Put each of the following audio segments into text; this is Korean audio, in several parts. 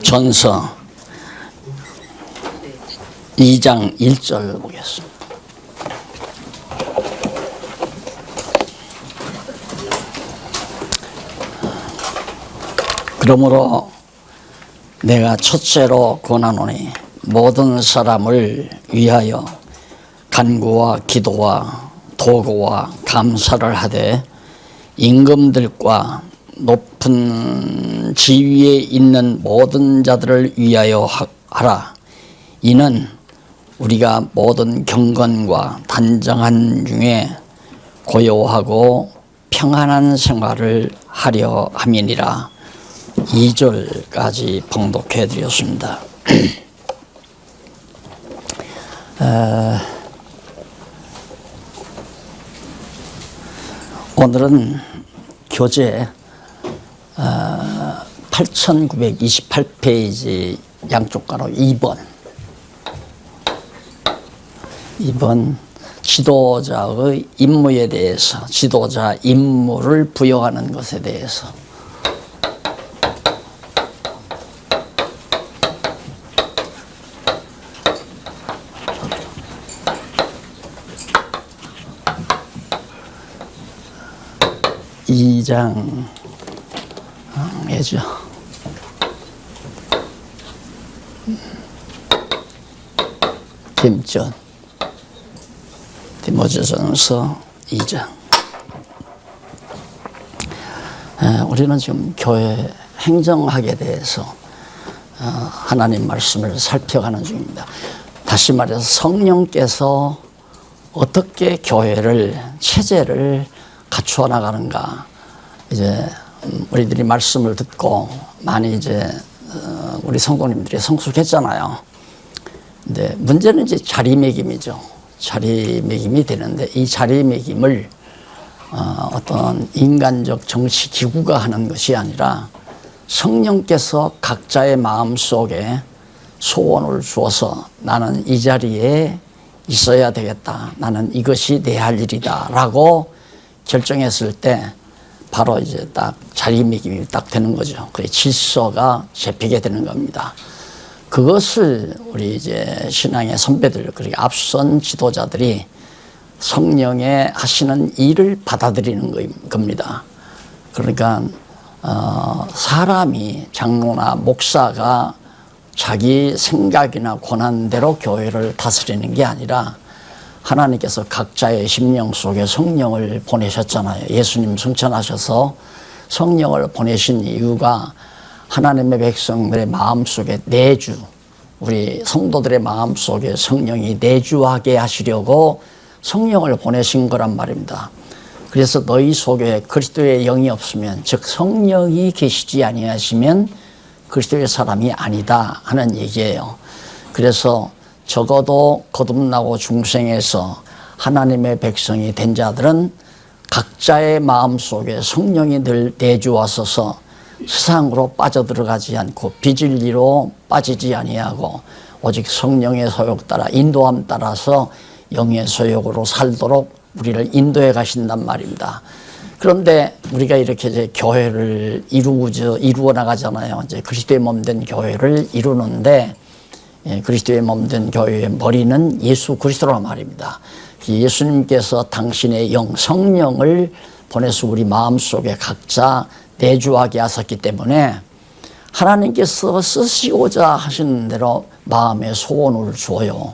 전서 2장 1절 보겠습니다. 그러므로 내가 첫째로 권하노니 모든 사람을 위하여 간구와 기도와 도구와 감사를 하되 임금들과 높은 지위에 있는 모든 자들을 위하여 하라. 이는 우리가 모든 경건과 단정한 중에 고요하고 평안한 생활을 하려 함이니라. 2절까지 봉독해 드렸습니다. 오늘은 교재 8928페이지 양쪽 가로 2번 지도자의 임무에 대해서, 지도자 임무를 부여하는 것에 대해서 예죠. 디모데전서 2장. 우리는 지금 교회 행정학에 대해서 하나님 말씀을 살펴가는 중입니다. 다시 말해서 성령께서 어떻게 교회를, 체제를 갖추어 나가는가. 이제 우리들이 말씀을 듣고 많이 이제 우리 성도님들이 성숙했잖아요. 근데 문제는 이제 자리매김이죠. 자리매김이 되는데 이 자리매김을 어떤 인간적 정치 기구가 하는 것이 아니라 성령께서 각자의 마음 속에 소원을 주어서 나는 이 자리에 있어야 되겠다. 나는 이것이 내 할 일이다. 라고 결정했을 때 바로 이제 딱 자리매김이 딱 되는 거죠. 그 질서가 잡히게 되는 겁니다. 그것을 우리 이제 신앙의 선배들, 그리고 앞선 지도자들이 성령의 하시는 일을 받아들이는 겁니다. 그러니까 사람이, 장로나 목사가 자기 생각이나 권한대로 교회를 다스리는 게 아니라 하나님께서 각자의 심령 속에 성령을 보내셨잖아요. 예수님 승천하셔서 성령을 보내신 이유가 하나님의 백성들의 마음속에 내주, 우리 성도들의 마음속에 성령이 내주하게 하시려고 성령을 보내신 거란 말입니다. 그래서 너희 속에 그리스도의 영이 없으면, 즉 성령이 계시지 아니하시면 그리스도의 사람이 아니다 하는 얘기예요. 그래서 적어도 거듭나고 중생에서 하나님의 백성이 된 자들은 각자의 마음속에 성령이 늘 내주하소서 세상으로 빠져들어가지 않고 비진리로 빠지지 아니하고 오직 성령의 소욕 따라, 인도함 따라서 영의 소욕으로 살도록 우리를 인도해 가신단 말입니다. 그런데 우리가 이렇게 이제 교회를 이루어 나가잖아요. 이제 그리스도의 몸된 교회를 이루는데, 그리스도의 몸된 교회의 머리는 예수 그리스도란 말입니다. 예수님께서 당신의 영, 성령을 보내서 우리 마음속에 각자 내주하게 하셨기 때문에 하나님께서 쓰시고자 하시는 대로 마음의 소원을 주어요.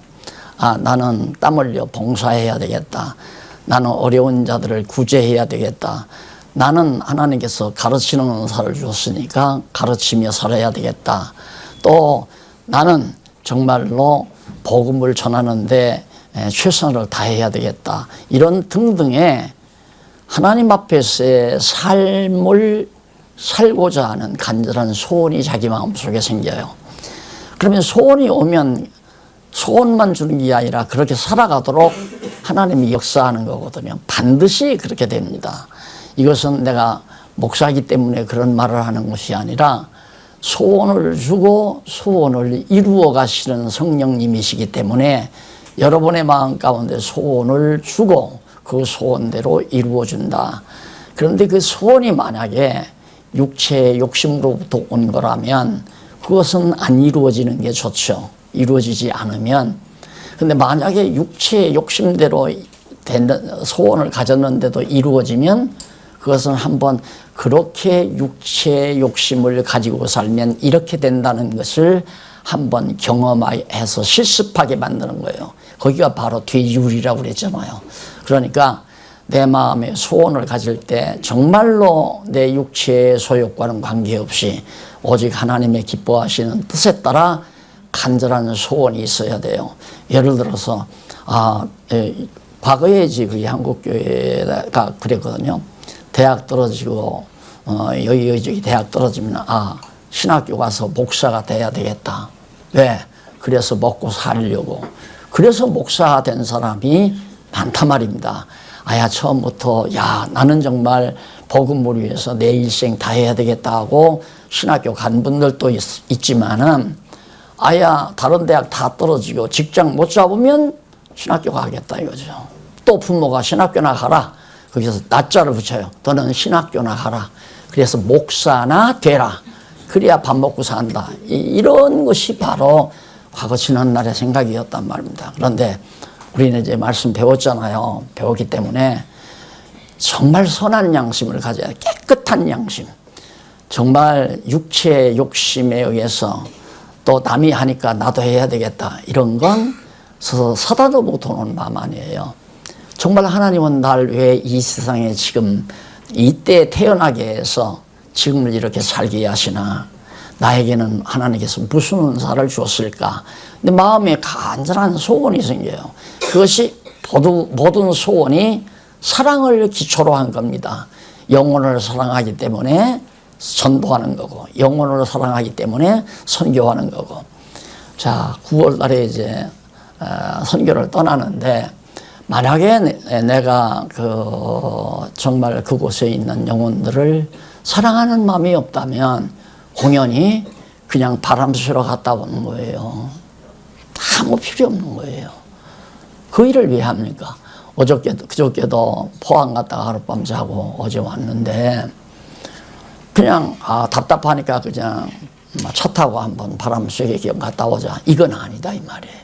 나는 땀 흘려 봉사해야 되겠다. 나는 어려운 자들을 구제해야 되겠다. 나는 하나님께서 가르치는 은사를 주었으니까 가르치며 살아야 되겠다. 또 나는 정말로 복음을 전하는데 최선을 다해야 되겠다. 이런 등등의 하나님 앞에서의 삶을 살고자 하는 간절한 소원이 자기 마음속에 생겨요. 그러면 소원이 오면 소원만 주는 게 아니라 그렇게 살아가도록 하나님이 역사하는 거거든요. 반드시 그렇게 됩니다. 이것은 내가 목사이기 때문에 그런 말을 하는 것이 아니라 소원을 주고 소원을 이루어 가시는 성령님이시기 때문에 여러분의 마음 가운데 소원을 주고 그 소원대로 이루어준다. 그런데 그 소원이 만약에 육체의 욕심으로부터 온 거라면 그것은 안 이루어지는 게 좋죠. 이루어지지 않으면. 근데 만약에 육체의 욕심대로 소원을 가졌는데도 이루어지면 그것은 한번 그렇게 육체의 욕심을 가지고 살면 이렇게 된다는 것을 한번 경험해서 실습하게 만드는 거예요. 거기가 바로 되율이라고 그랬잖아요. 그러니까 내 마음에 소원을 가질 때 정말로 내 육체의 소욕과는 관계없이 오직 하나님의 기뻐하시는 뜻에 따라 간절한 소원이 있어야 돼요. 예를 들어서 과거에 지금 한국교회가 그랬거든요. 대학 떨어지고 여기 대학 떨어지면 신학교 가서 목사가 돼야 되겠다. 왜? 그래서 먹고 살려고. 그래서 목사가 된 사람이 많단 말입니다. 처음부터 나는 정말 복음을 위해서 내 일생 다 해야 되겠다 하고 신학교 간 분들도 있지만은 다른 대학 다 떨어지고 직장 못 잡으면 신학교 가겠다 이거죠. 또 부모가 신학교나 가라. 거기서 낮자를 붙여요. 너는 신학교나 가라. 그래서 목사나 되라. 그래야 밥 먹고 산다. 이런 것이 바로 과거 지난날의 생각이었단 말입니다. 그런데 우리는 이제 말씀 배웠잖아요. 배웠기 때문에 정말 선한 양심을 가져야 돼. 깨끗한 양심. 정말 육체의 욕심에 의해서 또 남이 하니까 나도 해야 되겠다. 이런 건 서다도 못하는 마음 아니에요. 정말 하나님은 날 왜 이 세상에 지금 이때 태어나게 해서 지금을 이렇게 살게 하시나. 나에게는 하나님께서 무슨 은사를 주었을까. 근데 마음에 간절한 소원이 생겨요. 그것이 모든 소원이 사랑을 기초로 한 겁니다. 영혼을 사랑하기 때문에 전도하는 거고, 영혼을 사랑하기 때문에 선교하는 거고. 자, 9월 달에 이제 선교를 떠나는데, 만약에 내가 정말 그곳에 있는 영혼들을 사랑하는 마음이 없다면 공연히 그냥 바람 쐬러 갔다 오는 거예요. 아무 필요 없는 거예요. 그 일을 왜 합니까? 그저께도 포항 갔다가 하룻밤 자고 어제 왔는데 그냥 답답하니까 그냥 차 타고 한번 바람 쐬게 갔다 오자. 이건 아니다 이 말이에요.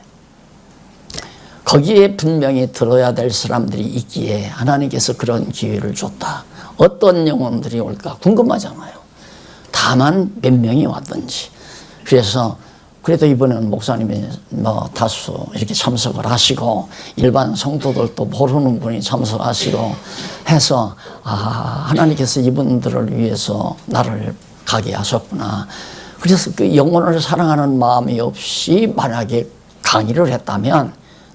거기에 분명히 들어야 될 사람들이 있기에 하나님께서 그런 기회를 줬다. 어떤 영혼들이 올까 궁금하잖아요. 다만 몇 명이 왔든지. 그래서 그래도 이번에는 목사님이 다수 이렇게 참석을 하시고 일반 성도들도 모르는 분이 참석하시고 해서 하나님께서 이분들을 위해서 나를 가게 하셨구나. 그래서 그 영혼을 사랑하는 마음이 없이 만약에 강의를 했다면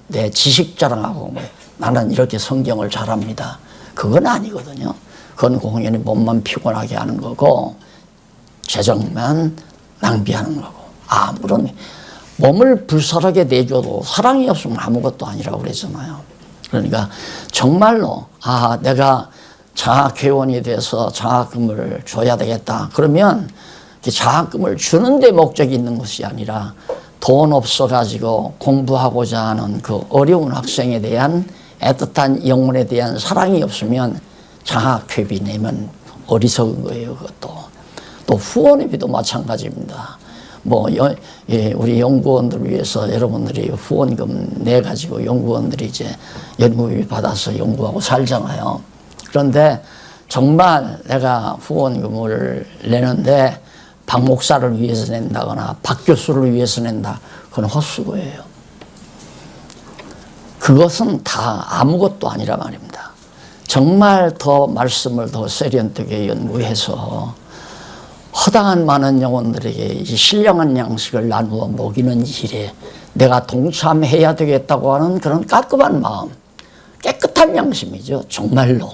내 지식 자랑하고 나는 이렇게 성경을 잘합니다. 그건 아니거든요. 그건 공연히 몸만 피곤하게 하는 거고 재정만 낭비하는 거고. 아무런 몸을 불살하게 내줘도 사랑이 없으면 아무것도 아니라고 그랬잖아요. 그러니까 정말로 내가 장학회원이 돼서 장학금을 줘야 되겠다. 그러면 장학금을 주는 데 목적이 있는 것이 아니라 돈 없어가지고 공부하고자 하는 그 어려운 학생에 대한 애틋한 영혼에 대한 사랑이 없으면 장학회비 내면 어리석은 거예요. 그것도. 또 후원회비도 마찬가지입니다. 우리 연구원들을 위해서 여러분들이 후원금 내가지고 연구원들이 이제 연구비 받아서 연구하고 살잖아요. 그런데 정말 내가 후원금을 내는데 박 목사를 위해서 낸다거나 박 교수를 위해서 낸다. 그건 헛수고예요. 그것은 다 아무것도 아니라 말입니다. 정말 더 말씀을 더 세련되게 연구해서 허당한 많은 영혼들에게 이 신령한 양식을 나누어 먹이는 일에 내가 동참해야 되겠다고 하는 그런 깔끔한 마음, 깨끗한 양심이죠. 정말로.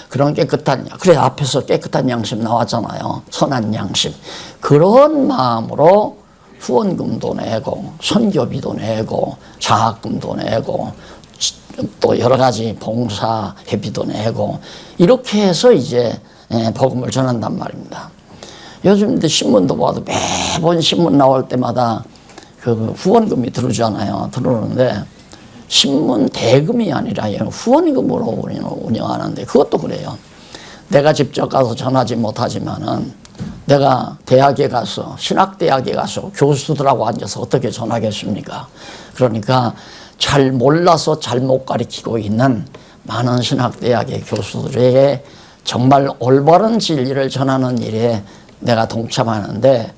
그런 그래 앞에서 깨끗한 양심 나왔잖아요. 선한 양심. 그런 마음으로 후원금도 내고 선교비도 내고 장학금도 내고 또 여러 가지 봉사회비도 내고 이렇게 해서 이제 복음을 전한단 말입니다. 요즘 신문도 봐도 매번 신문 나올 때마다 그 후원금이 들어오잖아요. 들어오는데 신문 대금이 아니라 후원금으로 운영하는데 그것도 그래요. 내가 직접 가서 전하지 못하지만은 내가 대학에 가서 신학대학에 가서 교수들하고 앉아서 어떻게 전하겠습니까? 그러니까 잘 몰라서 잘못 가르치고 있는 많은 신학대학의 교수들에게 정말 올바른 진리를 전하는 일에 내가 동참하는데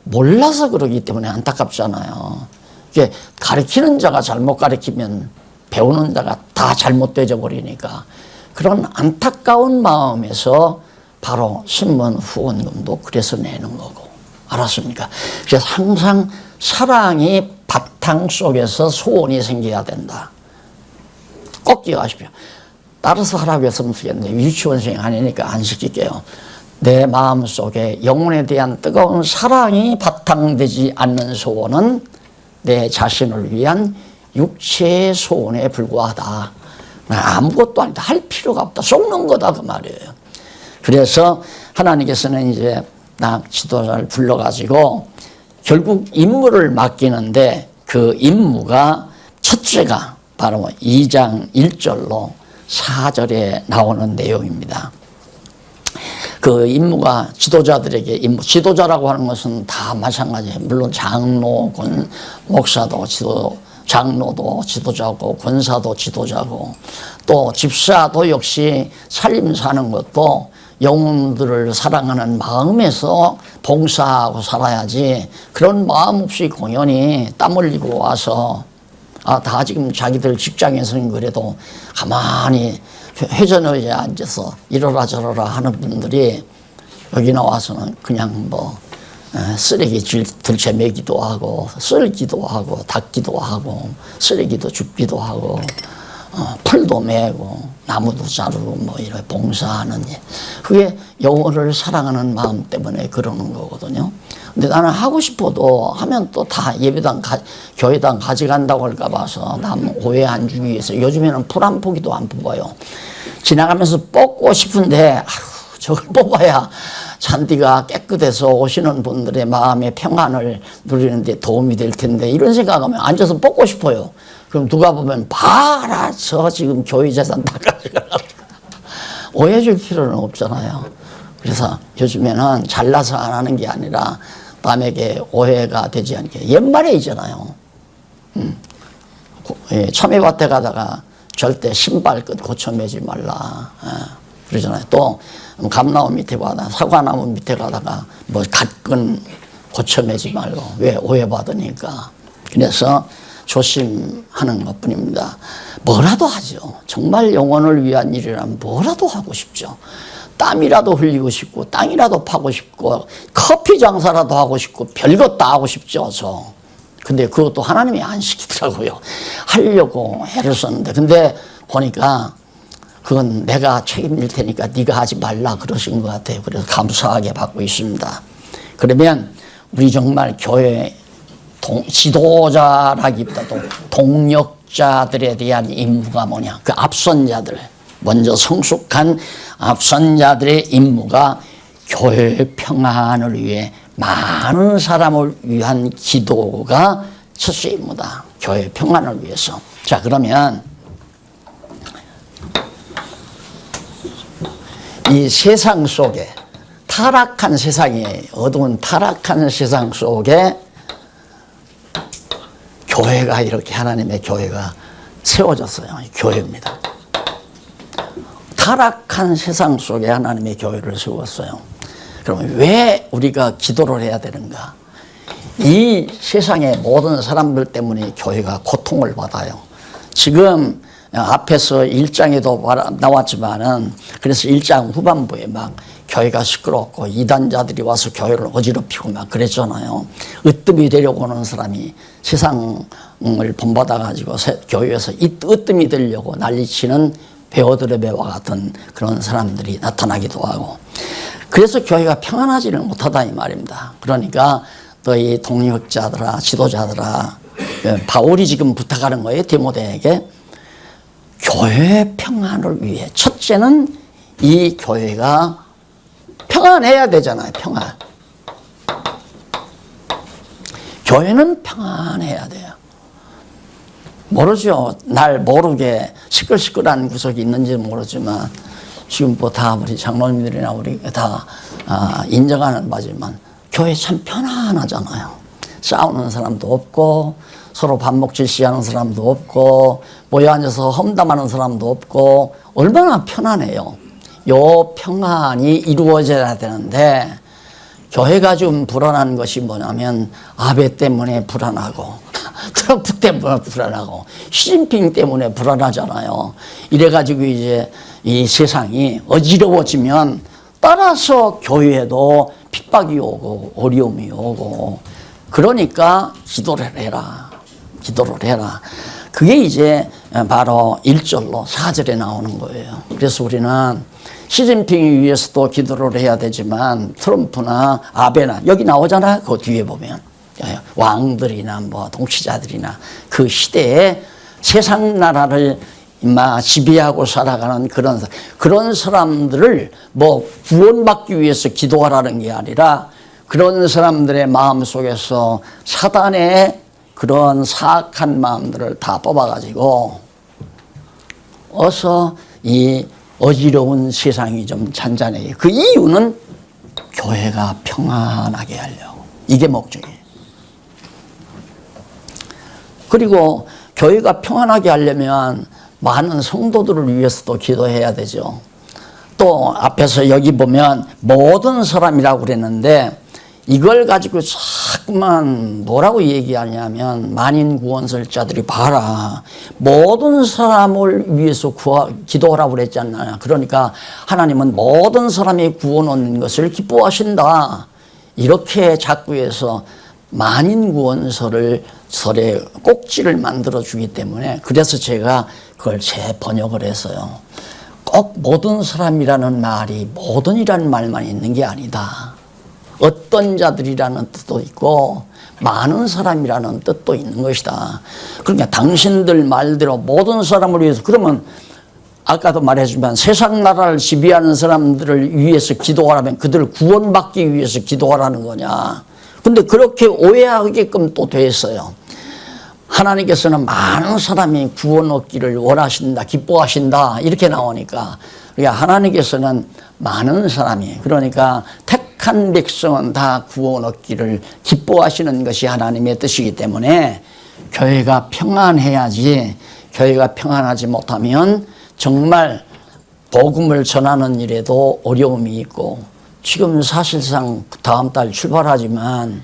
몰라서 그러기 때문에 안타깝잖아요. 이게 가르치는 자가 잘못 가르치면 배우는 자가 다 잘못되어 버리니까 그런 안타까운 마음에서 바로 신문 후원금도 그래서 내는 거고. 알았습니까? 그래서 항상 사랑이 바탕 속에서 소원이 생겨야 된다. 꼭 기억하십시오. 따라서 하라고 했으면 쓰겠는데 유치원생이 아니니까 안 시킬게요. 내 마음속에 영혼에 대한 뜨거운 사랑이 바탕되지 않는 소원은 내 자신을 위한 육체의 소원에 불과하다. 아무것도 아니다. 할 필요가 없다. 속는 거다 그 말이에요. 그래서 하나님께서는 이제 나 지도자를 불러가지고 결국 임무를 맡기는데 그 임무가 첫째가 바로 2장 1절로 4절에 나오는 내용입니다. 그 임무가 지도자들에게 임무, 지도자라고 하는 것은 다 마찬가지예요. 물론 장로, 목사도 장로도 지도자고 권사도 지도자고 또 집사도 역시 살림 사는 것도 영혼들을 사랑하는 마음에서 봉사하고 살아야지 그런 마음 없이 공연히 땀 흘리고 와서 다 지금 자기들 직장에서는 그래도 가만히 회전의자에 앉아서 이러라 저러라 하는 분들이 여기 나와서는 그냥 뭐 쓰레기 들쳐매기도 하고 썰기도 하고 닦기도 하고 쓰레기도 줍기도 하고 풀도 메고 나무도 자르고 뭐 이런 봉사하는 일. 그게 영혼을 사랑하는 마음 때문에 그러는 거거든요. 근데 나는 하고 싶어도 하면 또 다 예배당 교회당 가져간다고 할까 봐서 남 오해 안 주기 위해서 요즘에는 풀 한 포기도 안 뽑아요. 지나가면서 뽑고 싶은데 저걸 뽑아야 잔디가 깨끗해서 오시는 분들의 마음의 평안을 누리는데 도움이 될 텐데 이런 생각하면 앉아서 뽑고 싶어요. 그럼 누가 보면 봐라 저 지금 교회 재산 다 가져가라. 오해 줄 필요는 없잖아요. 그래서 요즘에는 잘나서 안 하는 게 아니라 남에게 오해가 되지 않게 옛말에 있잖아요. 참외밭에 가다가 절대 신발끝 고쳐 매지 말라. 그러잖아요. 또 감나무 밑에 가다가 사과나무 밑에 가다가 뭐 갓근 고쳐 매지 말고 왜 오해받으니까. 그래서 조심하는 것 뿐입니다. 뭐라도 하죠. 정말 영혼을 위한 일이라면 뭐라도 하고 싶죠. 땀이라도 흘리고 싶고 땅이라도 파고 싶고 커피 장사라도 하고 싶고 별것 다 하고 싶죠. 근데 그것도 하나님이 안 시키더라고요. 하려고 애를 썼는데 근데 보니까 그건 내가 책임질 테니까 네가 하지 말라 그러신 것 같아요. 그래서 감사하게 받고 있습니다. 그러면 우리 정말 교회 지도자라기보다도 동력자들에 대한 임무가 뭐냐. 그 앞선 자들, 먼저 성숙한 앞선 자들의 임무가 교회 평안을 위해 많은 사람을 위한 기도가 첫째 임무다. 교회 평안을 위해서. 자, 그러면 이 세상 속에 타락한 세상이에요. 어두운 타락한 세상 속에 교회가 이렇게 하나님의 교회가 세워졌어요. 교회입니다. 타락한 세상 속에 하나님의 교회를 세웠어요. 그러면 왜 우리가 기도를 해야 되는가? 이 세상의 모든 사람들 때문에 교회가 고통을 받아요. 지금 앞에서 1장에도 나왔지만은 그래서 1장 후반부에 막 교회가 시끄럽고 이단자들이 와서 교회를 어지럽히고 막 그랬잖아요. 으뜸이 되려고 하는 사람이 세상을 본받아 가지고 교회에서 으뜸이 되려고 난리치는 베어들의 배와 같은 그런 사람들이 나타나기도 하고 그래서 교회가 평안하지를 못하다 이 말입니다. 그러니까 너희 동역자들아 지도자들아 바울이 지금 부탁하는 거예요. 디모데에게 교회 평안을 위해 첫째는 이 교회가 평안해야 되잖아요. 평안. 교회는 평안해야 돼요. 모르죠. 날 모르게 시끌시끌한 구석이 있는지 모르지만 지금 뭐 다 우리 장로님들이나 우리 다 인정하는 바지만 교회 참 편안하잖아요. 싸우는 사람도 없고 서로 반목질시하는 사람도 없고 모여 앉아서 험담하는 사람도 없고 얼마나 편안해요. 요 평안이 이루어져야 되는데 교회가 좀 불안한 것이 뭐냐면 아베 때문에 불안하고 트럼프 때문에 불안하고 시진핑 때문에 불안하잖아요. 이래가지고 이제 이 세상이 어지러워지면 따라서 교회에도 핍박이 오고 어려움이 오고 그러니까 기도를 해라. 기도를 해라. 그게 이제 바로 1절로 4절에 나오는 거예요. 그래서 우리는 시진핑을 위해서도 기도를 해야 되지만 트럼프나 아베나 여기 나오잖아. 그 뒤에 보면 왕들이나 뭐 통치자들이나 그 시대에 세상 나라를 지배하고 살아가는 그런 사람들을 뭐 구원받기 위해서 기도하라는 게 아니라 그런 사람들의 마음 속에서 사단의 그런 사악한 마음들을 다 뽑아가지고 어서 이 어지러운 세상이 좀 잔잔해요. 그 이유는 교회가 평안하게 하려고. 이게 목적이에요. 그리고 교회가 평안하게 하려면 많은 성도들을 위해서도 기도해야 되죠. 또 앞에서 여기 보면 모든 사람이라고 그랬는데 이걸 가지고 자꾸만 뭐라고 얘기하냐면 만인 구원설자들이 봐라. 모든 사람을 위해서 기도하라고 그랬잖아요. 그러니까 하나님은 모든 사람의 구원 얻는 것을 기뻐하신다. 이렇게 자꾸 해서 만인 구원설의 꼭지를 만들어 주기 때문에 그래서 제가 그걸 재번역을 했어요. 꼭 모든 사람이라는 말이 모든이라는 말만 있는 게 아니다. 어떤 자들이라는 뜻도 있고 많은 사람이라는 뜻도 있는 것이다. 그러니까 당신들 말대로 모든 사람을 위해서 그러면 아까도 말했지만 세상 나라를 지배하는 사람들을 위해서 기도하라면 그들을 구원받기 위해서 기도하라는 거냐. 근데 그렇게 오해하게끔 또 돼 있어요. 하나님께서는 많은 사람이 구원 얻기를 원하신다, 기뻐하신다 이렇게 나오니까 그러니까 하나님께서는 많은 사람이 그러니까 택한 백성은 다 구원 얻기를 기뻐하시는 것이 하나님의 뜻이기 때문에 교회가 평안해야지 교회가 평안하지 못하면 정말 복음을 전하는 일에도 어려움이 있고 지금 사실상 다음 달 출발하지만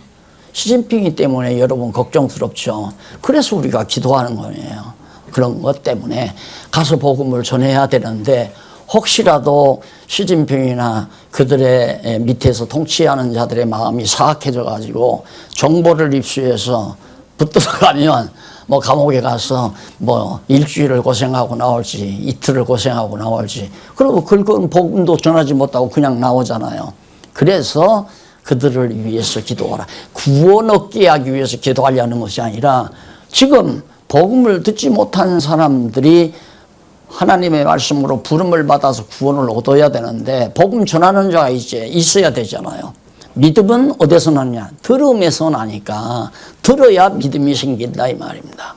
시진핑이 때문에 여러분 걱정스럽죠. 그래서 우리가 기도하는 거예요. 그런 것 때문에 가서 복음을 전해야 되는데 혹시라도 시진핑이나 그들의 밑에서 통치하는 자들의 마음이 사악해져 가지고 정보를 입수해서 붙들어가면 뭐 감옥에 가서 뭐 일주일을 고생하고 나올지 이틀을 고생하고 나올지 그리고 그건 복음도 전하지 못하고 그냥 나오잖아요. 그래서 그들을 위해서 기도하라. 구원 얻게 하기 위해서 기도하려는 것이 아니라 지금 복음을 듣지 못한 사람들이 하나님의 말씀으로 부름을 받아서 구원을 얻어야 되는데 복음 전하는 자가 이제 있어야 되잖아요. 믿음은 어디서 나냐? 들음에서 나니까 들어야 믿음이 생긴다 이 말입니다.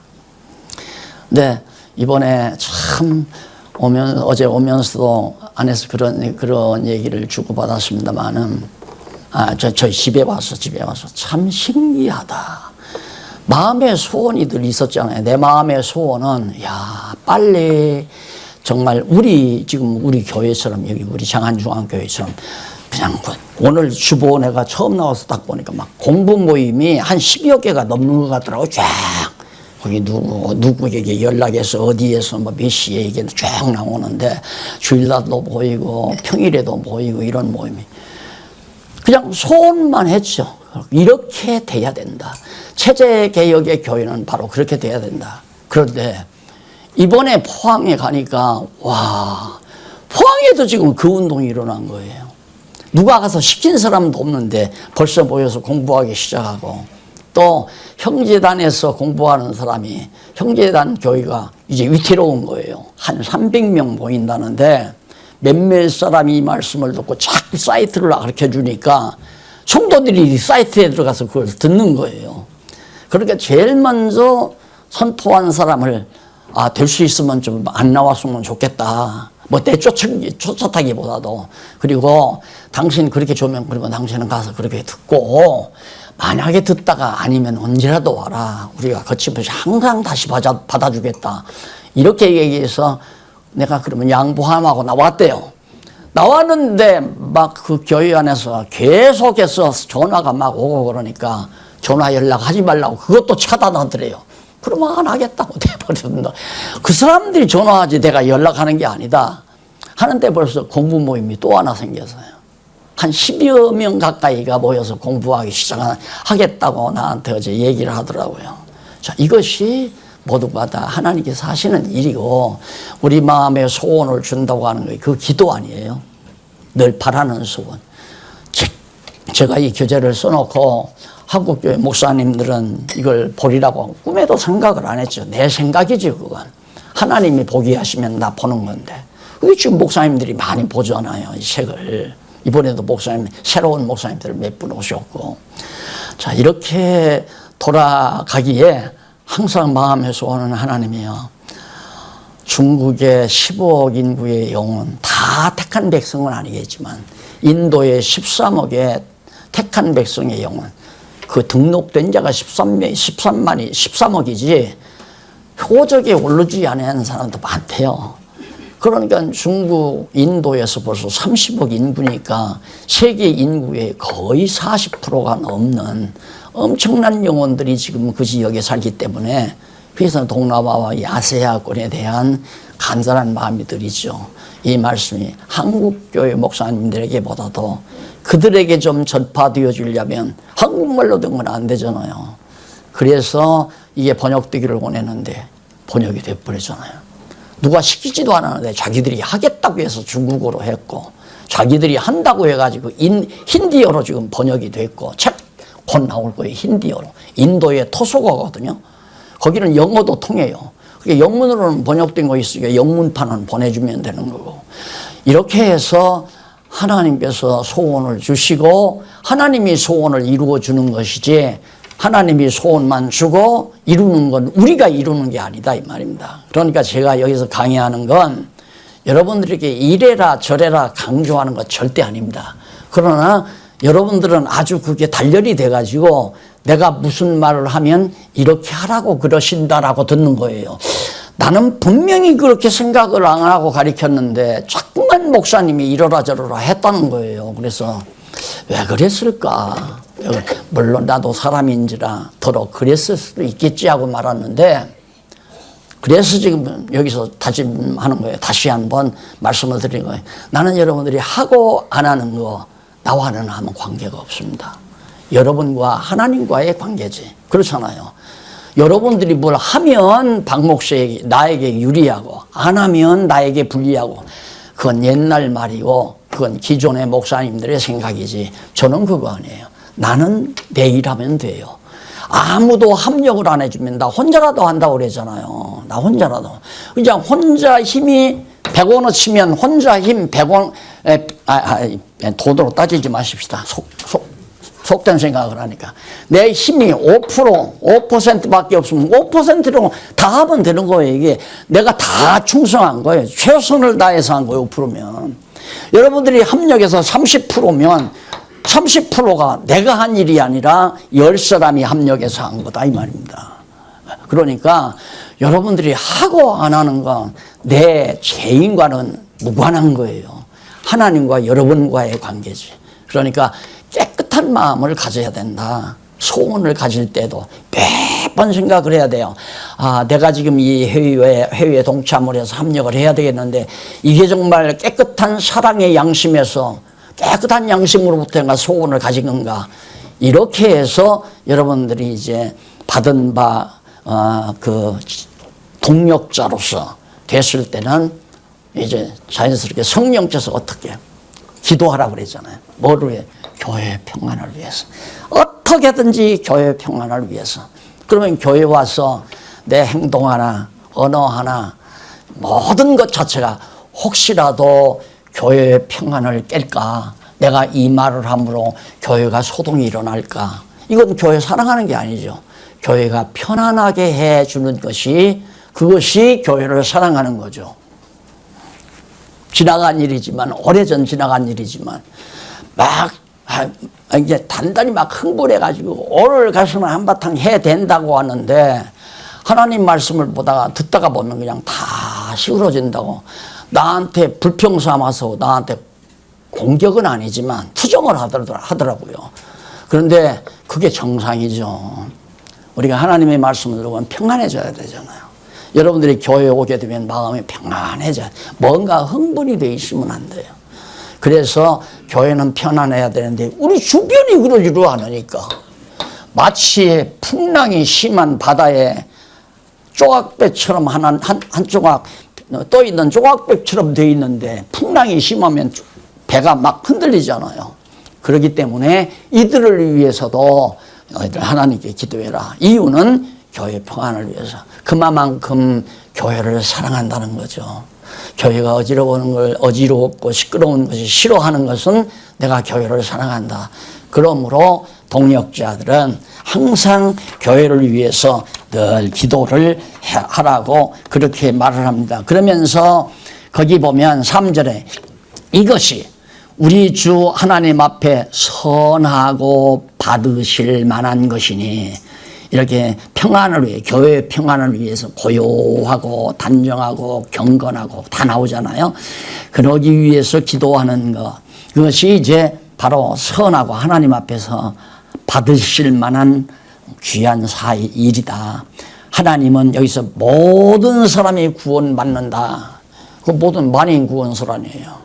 네, 이번에 참 어제 오면서도 안에서 그런 얘기를 주고받았습니다만은 저희 집에 와서 참 신기하다. 마음의 소원이 늘 있었잖아요. 내 마음의 소원은 빨리 정말 지금 우리 교회처럼 여기 우리 장안중앙교회처럼 그냥 오늘 주보 내가 처음 나와서 딱 보니까 막 공부 모임이 한 10여 개가 넘는 것 같더라고. 쫙 거기 누구에게 연락해서 어디에서 뭐 몇 시에 이게 쫙 나오는데 주일날도 보이고 평일에도 보이고 이런 모임이 그냥 소원만 했죠. 이렇게 돼야 된다. 체제개혁의 교회는 바로 그렇게 돼야 된다. 그런데 이번에 포항에 가니까 포항에도 지금 그 운동이 일어난 거예요. 누가 가서 시킨 사람도 없는데 벌써 모여서 공부하기 시작하고 또 형제단에서 공부하는 사람이 형제단 교회가 이제 위태로운 거예요. 한 300명 모인다는데 몇몇 사람이 이 말씀을 듣고 자꾸 사이트를 가르쳐 주니까 성도들이 사이트에 들어가서 그걸 듣는 거예요. 그러니까 제일 먼저 선포한 사람을 될 수 있으면 좀 안 나왔으면 좋겠다. 뭐 쫓아타기보다도. 그리고 당신 그렇게 좋으면 그러면 당신은 가서 그렇게 듣고, 만약에 듣다가 아니면 언제라도 와라. 우리가 거침없이 항상 다시 받아주겠다. 이렇게 얘기해서 내가 그러면 양보함하고 나왔대요. 나왔는데 막 그 교회 안에서 계속해서 전화가 막 오고 그러니까 전화 연락하지 말라고 그것도 차단하더래요. 그러면 안 하겠다고 돼버렸는데, 그 사람들이 전화하지 내가 연락하는 게 아니다. 하는데 벌써 공부 모임이 또 하나 생겼어요. 한 10여 명 가까이가 모여서 공부하기 시작하겠다고 나한테 어제 얘기를 하더라고요. 자, 이것이 모두가 다 하나님께서 하시는 일이고, 우리 마음에 소원을 준다고 하는 게 그 기도 아니에요. 늘 바라는 소원. 제가 이 교재를 써놓고 한국교회 목사님들은 이걸 보리라고 꿈에도 생각을 안 했죠. 내 생각이지 그건. 하나님이 보게 하시면 나 보는 건데. 그게 지금 목사님들이 많이 보잖아요, 이 책을. 이번에도 목사님, 새로운 목사님들 몇 분 오셨고. 자, 이렇게 돌아가기에 항상 마음에서 오는 하나님이요. 중국의 15억 인구의 영혼, 다 택한 백성은 아니겠지만, 인도의 13억의 택한 백성의 영혼, 그 등록된 자가 13억이지, 표적에 오르지 않은 사람도 많대요. 그러니까 중국, 인도에서 벌써 30억 인구니까 세계 인구의 거의 40%가 넘는 엄청난 영혼들이 지금 그 지역에 살기 때문에, 그래서 동남아와 이 아세아권에 대한 간절한 마음이 들이죠. 이 말씀이 한국교회 목사님들에게보다도 그들에게 좀 전파되어 주려면 한국말로 된 건 안 되잖아요. 그래서 이게 번역되기를 원했는데 번역이 돼버리잖아요. 누가 시키지도 않았는데 자기들이 하겠다고 해서 중국어로 했고, 자기들이 한다고 해가지고 힌디어로 지금 번역이 됐고, 책 곧 나올 거예요, 힌디어로. 인도의 토속어거든요. 거기는 영어도 통해요. 그게 영문으로는 번역된 거 있으니까 영문판은 보내주면 되는 거고. 이렇게 해서 하나님께서 소원을 주시고, 하나님이 소원을 이루어 주는 것이지, 하나님이 소원만 주고 이루는 건 우리가 이루는 게 아니다, 이 말입니다. 그러니까 제가 여기서 강의하는 건 여러분들에게 이래라 저래라 강조하는 것 절대 아닙니다. 그러나 여러분들은 아주 그게 단련이 돼가지고 내가 무슨 말을 하면 이렇게 하라고 그러신다라고 듣는 거예요. 나는 분명히 그렇게 생각을 안 하고 가르쳤는데 자꾸만 목사님이 이러라 저러라 했다는 거예요. 그래서 왜 그랬을까? 물론 나도 사람인지라 더러 그랬을 수도 있겠지 하고 말았는데, 그래서 지금 여기서 다짐하는 거예요. 다시 한번 말씀을 드리는 거예요. 나는 여러분들이 하고 안 하는 거 나와는 아무 관계가 없습니다. 여러분과 하나님과의 관계지. 그렇잖아요. 여러분들이 뭘 하면 박목수에게 나에게 유리하고 안 하면 나에게 불리하고, 그건 옛날 말이고 그건 기존의 목사님들의 생각이지 저는 그거 아니에요. 나는 내 일하면 돼요. 아무도 합력을 안 해주면 나 혼자라도 한다고 그러잖아요. 나 혼자라도. 그냥 혼자 힘이 100원을 치면 혼자 힘 100원, 돈으로 따지지 마십시다. 속된 생각을 하니까. 내 힘이 5%밖에 없으면 5%로 다 하면 되는 거예요. 이게 내가 다 충성한 거예요. 최선을 다해서 한 거예요, 5%면. 여러분들이 합력해서 30%면 30%가 내가 한 일이 아니라 10사람이 합력해서 한 거다, 이 말입니다. 그러니까 여러분들이 하고 안 하는 건 내 죄인과는 무관한 거예요. 하나님과 여러분과의 관계지. 그러니까 깨끗한 마음을 가져야 된다. 소원을 가질 때도 매번 생각을 해야 돼요. 아, 내가 지금 이 회의에 동참을 해서 합력을 해야 되겠는데, 이게 정말 깨끗한 사랑의 양심에서 깨끗한 양심으로부터 내가 소원을 가진 건가. 이렇게 해서 여러분들이 이제 받은 그 동력자로서 됐을 때는 이제 자연스럽게 성령께서 어떻게 기도하라고 그랬잖아요. 뭐를 위해? 교회의 평안을 위해서. 어떻게든지 교회의 평안을 위해서. 그러면 교회 와서 내 행동 하나, 언어 하나, 모든 것 자체가 혹시라도 교회의 평안을 깰까? 내가 이 말을 함으로 교회가 소동이 일어날까? 이건 교회 사랑하는 게 아니죠. 교회가 편안하게 해주는 것이, 그것이 교회를 사랑하는 거죠. 지나간 일이지만, 오래전 지나간 일이지만, 막, 이제 단단히 막 흥분해가지고, 오늘 가서는 한바탕 해야 된다고 하는데, 하나님 말씀을 보다가, 듣다가 보면 그냥 다 시끄러진다고. 나한테 불평 삼아서 나한테 공격은 아니지만 투정을 하더라고요. 그런데 그게 정상이죠. 우리가 하나님의 말씀을 들으면 평안해져야 되잖아요. 여러분들이 교회에 오게 되면 마음이 평안해져야 돼요. 뭔가 흥분이 돼 있으면 안 돼요. 그래서 교회는 편안해야 되는데 우리 주변이 그러지도 않으니까 마치 풍랑이 심한 바다에 조각배처럼 한 조각 떠 있는 조각배처럼 돼 있는데 풍랑이 심하면 배가 막 흔들리잖아요. 그렇기 때문에 이들을 위해서도 하나님께 기도해라. 이유는 교회 평안을 위해서. 그만큼 교회를 사랑한다는 거죠. 교회가 어지럽고 시끄러운 것이 싫어하는 것은 내가 교회를 사랑한다. 그러므로 동역자들은 항상 교회를 위해서 늘 기도를 하라고 그렇게 말을 합니다. 그러면서 거기 보면 3절에 이것이 우리 주 하나님 앞에 선하고 받으실 만한 것이니 이렇게 평안을 위해 교회의 평안을 위해서 고요하고 단정하고 경건하고 다 나오잖아요. 그러기 위해서 기도하는 것 그것이 이제 바로 선하고 하나님 앞에서 받으실 만한 귀한 일이다. 하나님은 여기서 모든 사람이 구원받는다. 그 모든 만인 구원설 아니에요.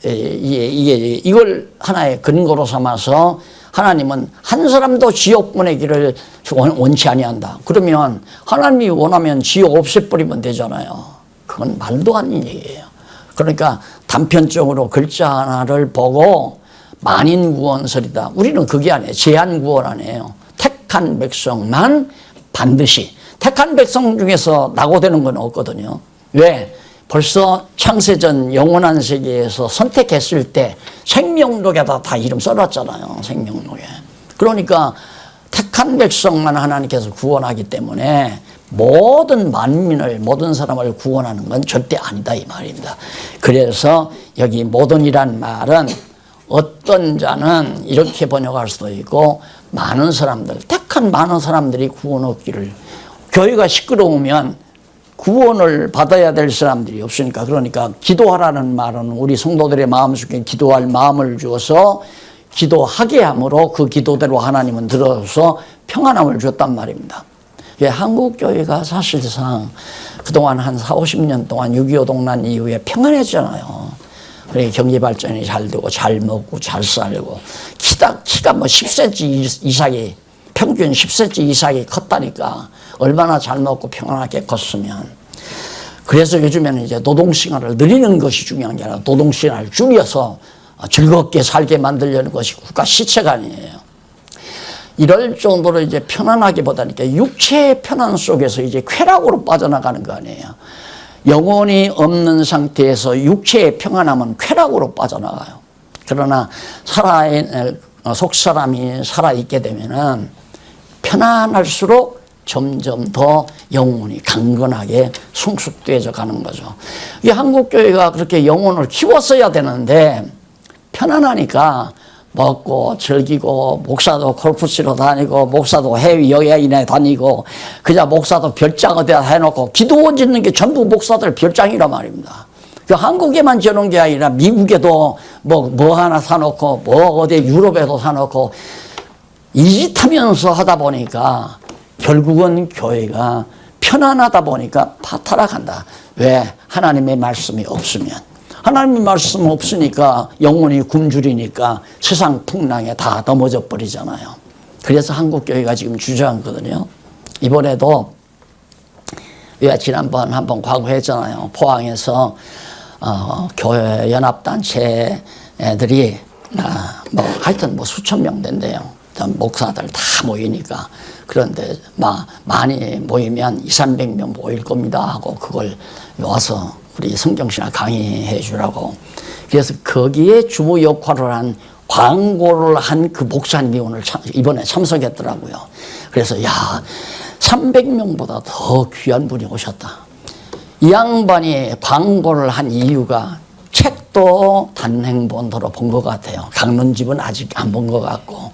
이걸 하나의 근거로 삼아서 하나님은 한 사람도 지옥 보내기를 원치 아니한다. 그러면 하나님이 원하면 지옥 없애버리면 되잖아요. 그건 말도 안 되는 얘기예요. 그러니까 단편적으로 글자 하나를 보고 만인 구원설이다. 우리는 그게 아니에요. 제한 구원 아니에요. 택한 백성만 반드시. 택한 백성 중에서 낙오되는 건 없거든요. 왜? 벌써 창세전 영원한 세계에서 선택했을 때 생명록에다 다 이름 써놨잖아요. 생명록에. 그러니까 택한 백성만 하나님께서 구원하기 때문에 모든 만민을 모든 사람을 구원하는 건 절대 아니다 이 말입니다. 그래서 여기 모든이란 말은 어떤 자는 이렇게 번역할 수도 있고 많은 사람들 택한 많은 사람들이 구원 얻기를 교회가 시끄러우면 구원을 받아야 될 사람들이 없으니까 그러니까 기도하라는 말은 우리 성도들의 마음속에 기도할 마음을 주어서 기도하게 함으로 그 기도대로 하나님은 들어서 평안함을 줬단 말입니다. 한국교회가 사실상 그동안 한 40-50년 동안 6.25 동란 이후에 평안했잖아요. 그러니까 경제발전이 잘 되고 잘 먹고 잘 살고 키가 뭐 10cm 이상이 평균 10cm 이상이 컸다니까 얼마나 잘 먹고 평안하게 컸으면. 그래서 요즘에는 이제 노동시간을 늘리는 것이 중요한 게 아니라 노동시간을 줄여서 즐겁게 살게 만들려는 것이 국가 시체가 아니에요. 이럴 정도로 이제 편안하게 보다니까 육체의 편안 속에서 이제 쾌락으로 빠져나가는 거 아니에요. 영혼이 없는 상태에서 육체의 평안함은 쾌락으로 빠져나가요. 그러나 속사람이 살아있게 되면은 편안할수록 점점 더 영혼이 강건하게 성숙되어져 가는 거죠. 이 한국교회가 그렇게 영혼을 키웠어야 되는데 편안하니까 먹고 즐기고 목사도 골프 치러 다니고 목사도 해외 여행에 다니고 그냥 목사도 별장 어디다 해놓고 기도 짓는 게 전부 목사들 별장이란 말입니다. 한국에만 저런 게 아니라 미국에도 뭐 하나 사놓고 뭐 어디 유럽에도 사놓고 이 짓 하면서 하다 보니까 결국은 교회가 편안하다 보니까 타락한다. 왜? 하나님의 말씀이 없으면. 하나님의 말씀 없으니까 영혼이 굶주리니까 세상 풍랑에 다 넘어져 버리잖아요. 그래서 한국교회가 지금 주저앉거든요. 이번에도 우리가 지난번 한번 과거했잖아요. 포항에서 교회 연합단체 애들이 하여튼 수천 명 된대요. 목사들 다 모이니까. 그런데 많이 모이면 200-300명 모일 겁니다 하고 그걸 와서 우리 성경신학 강의해 주라고. 그래서 거기에 주무 역할을 한 광고를 한 그 목사님이 오늘 이번에 참석했더라고요. 그래서 300명보다 더 귀한 분이 오셨다. 이 양반이 광고를 한 이유가 책도 단행본으로 본 것 같아요. 강론집은 아직 안 본 것 같고.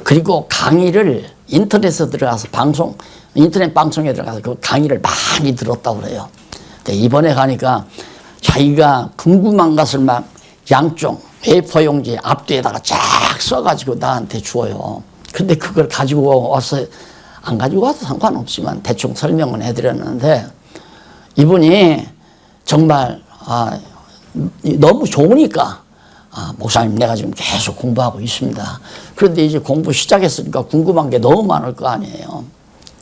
그리고 강의를 인터넷에 들어가서 인터넷 방송에 들어가서 그 강의를 많이 들었다고 그래요. 근데 이번에 가니까 자기가 궁금한 것을 막 양쪽 A4 용지 앞뒤에다가 쫙 써가지고 나한테 주어요. 근데 그걸 가지고 와서 안 가지고 와도 상관없지만 대충 설명은 해드렸는데 이분이 정말 너무 좋으니까 목사님 내가 지금 계속 공부하고 있습니다. 그런데 이제 공부 시작했으니까 궁금한 게 너무 많을 거 아니에요.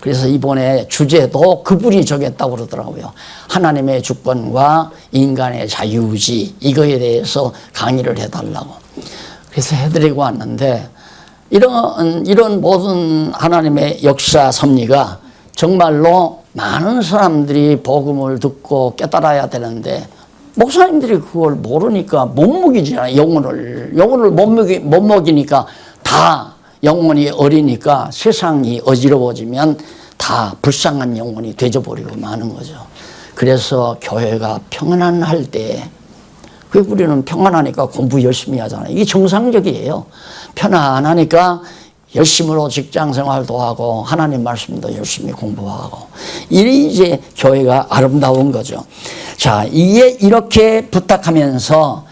그래서 이번에 주제도 그분이 정했다고 그러더라고요. 하나님의 주권과 인간의 자유의지 이거에 대해서 강의를 해달라고. 그래서 해드리고 왔는데 이런 모든 하나님의 역사 섭리가 정말로 많은 사람들이 복음을 듣고 깨달아야 되는데 목사님들이 그걸 모르니까 못 먹이잖아요. 영혼을 못 먹이니까 다 영혼이 어리니까 세상이 어지러워지면 다 불쌍한 영혼이 되져버리고 마는 거죠. 그래서 교회가 평안할 때 우리는 평안하니까 공부 열심히 하잖아요. 이게 정상적이에요. 편안하니까 열심으로 직장 생활도 하고 하나님 말씀도 열심히 공부하고 이게 이제 교회가 아름다운 거죠. 자, 이게 이렇게 부탁하면서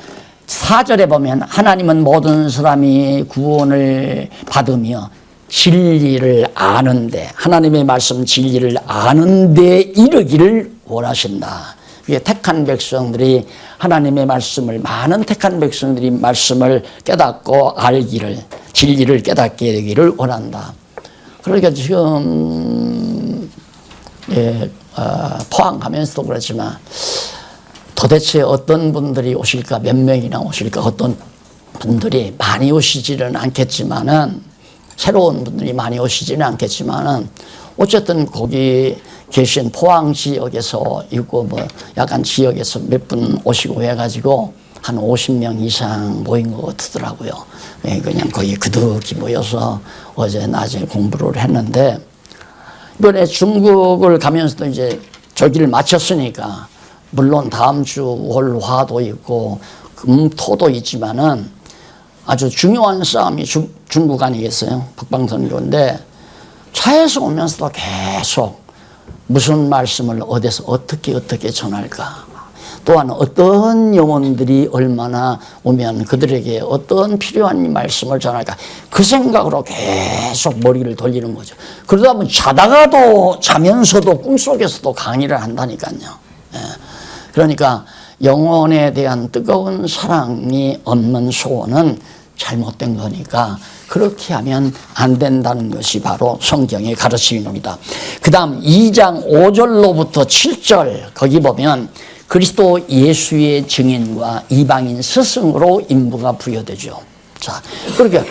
4절에 보면 하나님은 모든 사람이 구원을 받으며 진리를 아는데 하나님의 말씀 진리를 아는데 이르기를 원하신다. 이게 택한 백성들이 하나님의 말씀을 많은 택한 백성들이 말씀을 깨닫고 알기를 진리를 깨닫게 되기를 원한다. 그러니까 지금 포항 가면서도 그렇지만 도대체 어떤 분들이 오실까 몇 명이나 오실까 어떤 분들이 많이 오시지는 않겠지만은 새로운 분들이 많이 오시지는 않겠지만은 어쨌든 거기 계신 포항 지역에서 있고 뭐 약간 지역에서 몇 분 오시고 해가지고 한 50명 이상 모인 것 같더라고요. 그냥 거기 그득이 모여서 어제 낮에 공부를 했는데 이번에 중국을 가면서도 이제 저기를 마쳤으니까 물론 다음 주 월화도 있고 금토도 있지만은 아주 중요한 싸움이 중국 아니겠어요? 북방선교인데 차에서 오면서도 계속 무슨 말씀을 어디서 어떻게 전할까? 또한 어떤 영혼들이 얼마나 오면 그들에게 어떤 필요한 말씀을 전할까? 그 생각으로 계속 머리를 돌리는 거죠. 그러다 보면 자면서도 꿈속에서도 강의를 한다니까요. 그러니까 영혼에 대한 뜨거운 사랑이 없는 소원은 잘못된 거니까 그렇게 하면 안 된다는 것이 바로 성경의 가르침입니다. 그 다음 2장 5절로부터 7절 거기 보면 그리스도 예수의 증인과 이방인 스승으로 임무가 부여되죠. 자, 그렇게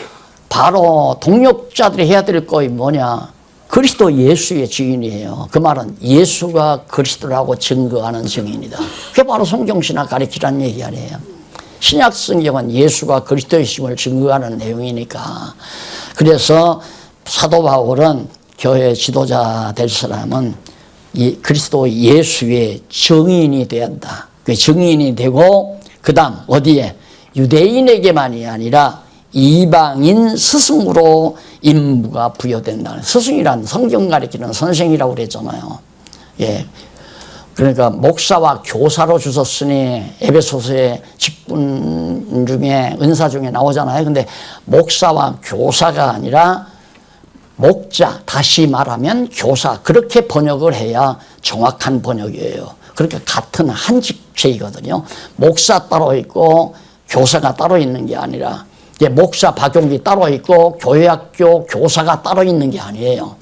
바로 동역자들이 해야 될 것이 뭐냐? 그리스도 예수의 증인이에요. 그 말은 예수가 그리스도라고 증거하는 증인이다. 그게 바로 성경신학 가르치라는 얘기 아니에요. 신약 성경은 예수가 그리스도이심을 증거하는 내용이니까. 그래서 사도 바울은 교회 지도자 될 사람은 그리스도 예수의 증인이 되어야 한다. 그 증인이 되고 그 다음 어디에? 유대인에게만이 아니라 이방인 스승으로 임무가 부여된다. 스승이란 성경 가르치는 선생이라고 그랬잖아요. 예. 그러니까 목사와 교사로 주셨으니 에베소서의 직분 중에 은사 중에 나오잖아요. 근데 목사와 교사가 아니라 목자, 다시 말하면 교사, 그렇게 번역을 해야 정확한 번역이에요. 그러니까 같은 한 직책이거든요. 목사 따로 있고 교사가 따로 있는 게 아니라 목사 박용기 따로 있고 교회학교 교사가 따로 있는 게 아니에요.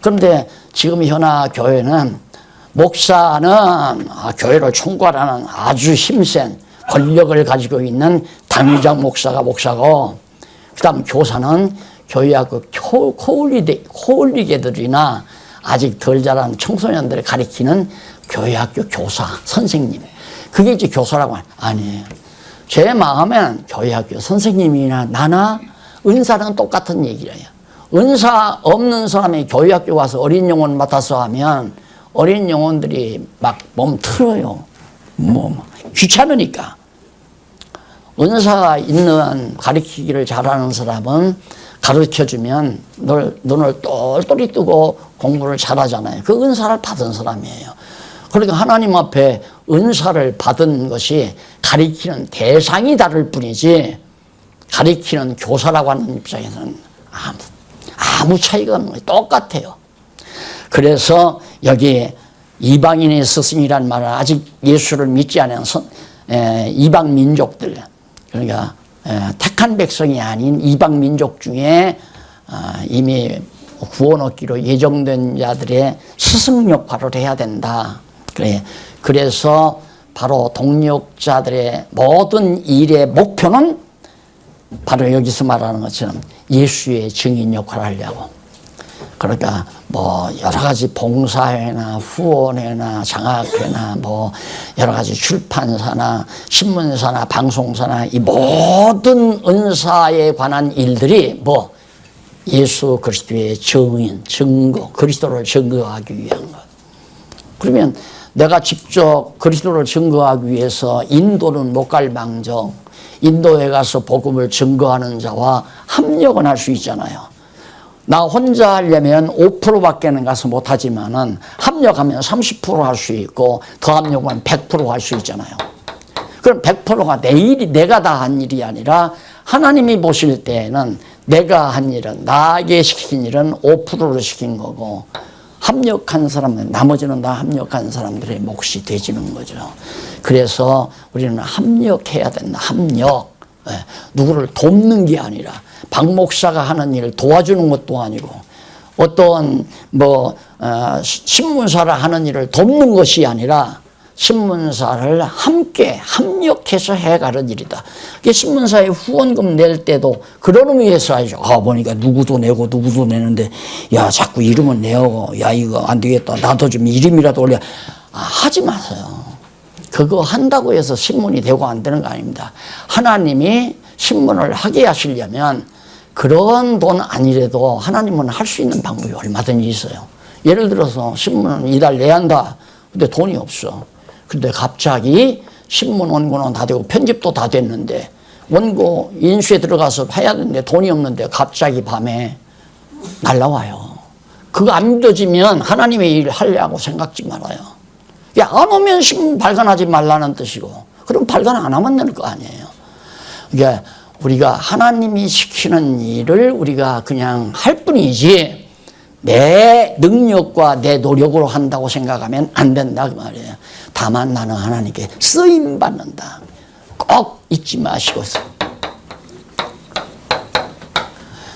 그런데 지금 현아 교회는 목사는 교회를 총괄하는 아주 힘센 권력을 가지고 있는 당위장 목사가 목사고, 그 다음 교사는 교회학교 코올리개들이나 아직 덜 자란 청소년들을 가리키는 교회학교 교사, 선생님. 그게 이제 교사라고 아니에요. 제 마음엔 교회학교 선생님이나 나나 은사는 똑같은 얘기예요. 은사 없는 사람이 교회학교 와서 어린 영혼 맡아서 하면 어린 영혼들이 막 몸 틀어요. 귀찮으니까. 은사가 있는 가르치기를 잘하는 사람은 가르쳐주면 눈을 똘똘히 뜨고 공부를 잘하잖아요. 그 은사를 받은 사람이에요. 그러니까 하나님 앞에 은사를 받은 것이 가르치는 대상이 다를 뿐이지 가르치는 교사라고 하는 입장에서는 아무 차이가 없는 거예요. 똑같아요. 그래서 여기 이방인의 스승이란 말은 아직 예수를 믿지 않은 이방 민족들, 그러니까 택한 백성이 아닌 이방 민족 중에 이미 구원 얻기로 예정된 자들의 스승 역할을 해야 된다. 그래서 바로 동력자들의 모든 일의 목표는 바로 여기서 말하는 것처럼 예수의 증인 역할을 하려고. 그러니까 뭐 여러 가지 봉사회나 후원회나 장학회나 뭐 여러 가지 출판사나 신문사나 방송사나 이 모든 은사에 관한 일들이 뭐 예수 그리스도의 증인, 증거, 그리스도를 증거하기 위한 것. 그러면 내가 직접 그리스도를 증거하기 위해서 인도는 못 갈 망정 인도에 가서 복음을 증거하는 자와 협력은 할 수 있잖아요. 나 혼자 하려면 5%밖에는 가서 못하지만은 합력하면 30% 할 수 있고 더 합력하면 100% 할 수 있잖아요. 그럼 100%가 내 일이, 내가 다 한 일이 아니라 하나님이 보실 때에는 내가 한 일은, 나에게 시킨 일은 5%를 시킨 거고 합력한 사람들, 나머지는 다 합력한 사람들의 몫이 되지는 거죠. 그래서 우리는 합력해야 된다. 합력. 누구를 돕는 게 아니라 박 목사가 하는 일을 도와주는 것도 아니고 어떤 신문사를 하는 일을 돕는 것이 아니라 신문사를 함께 협력해서 해가는 일이다. 신문사에 후원금 낼 때도 그런 의미에서 하죠. 보니까 누구도 내고 누구도 내는데 야 자꾸 이름은 내고 야 이거 안 되겠다. 나도 좀 이름이라도 올려. 하지 마세요. 그거 한다고 해서 신문이 되고 안 되는 거 아닙니다. 하나님이 신문을 하게 하시려면 그런 돈 아니래도 하나님은 할 수 있는 방법이 얼마든지 있어요. 예를 들어서 신문은 이달 내야 한다. 근데 돈이 없어. 근데 갑자기 신문 원고는 다 되고 편집도 다 됐는데 원고 인수에 들어가서 해야 되는데 돈이 없는데 갑자기 밤에 날라와요. 그거 안 믿어지면 하나님의 일을 하려고 생각지 말아요. 안 오면 신문 발간하지 말라는 뜻이고 그럼 발간 안 하면 되는 거 아니에요. 그러니까 우리가 하나님이 시키는 일을 우리가 그냥 할 뿐이지 내 능력과 내 노력으로 한다고 생각하면 안 된다 그 말이에요. 다만 나는 하나님께 쓰임 받는다. 꼭 잊지 마시고